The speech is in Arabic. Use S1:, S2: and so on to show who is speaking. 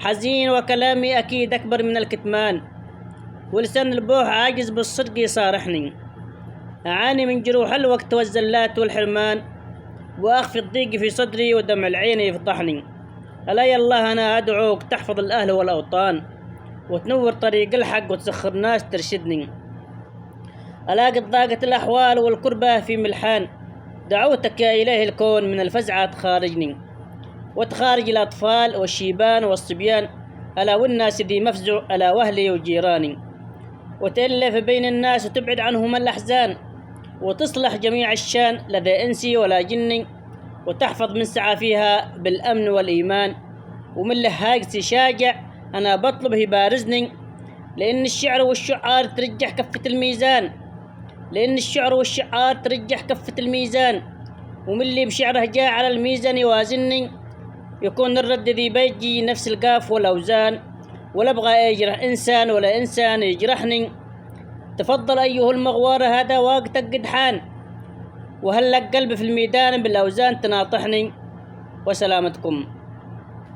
S1: حزين وكلامي أكيد أكبر من الكتمان، ولسان البوح عاجز بالصدق يصارحني. أعاني من جروح الوقت والزلات والحرمان، وأخفي الضيق في صدري ودمع العين يفضحني. ألا يا الله أنا أدعوك تحفظ الأهل والأوطان، وتنور طريق الحق وتسخر ناس ترشدني. ألا قد ضاقت الأحوال والكربة في ملحان، دعوتك يا إله الكون من الفزعة تخارجني، وتخارج الأطفال والشيبان والصبيان. ألا والناس ذي مفزع، ألا وأهلي وجيراني، وتألف بين الناس وتبعد عنهم الأحزان، وتصلح جميع الشان لدى إنسي ولا جني، وتحفظ من سعى فيها بالأمن والإيمان. ومن لهاجس شاجع أنا بطلب يبارزني، لأن الشعر والشعار ترجح كفة الميزان، لأن الشعر والشعار ترجح كفة الميزان. ومن اللي بشعره جاء على الميزان يوازني، يكون الرد ذي بيجي نفس القاف والأوزان. ولا أبغى يجرح إنسان ولا إنسان يجرحني. تفضل أيها المغوار هذا وقتك قد حان، وهل لك قلب في الميدان بالأوزان تناطحني. وسلامتكم.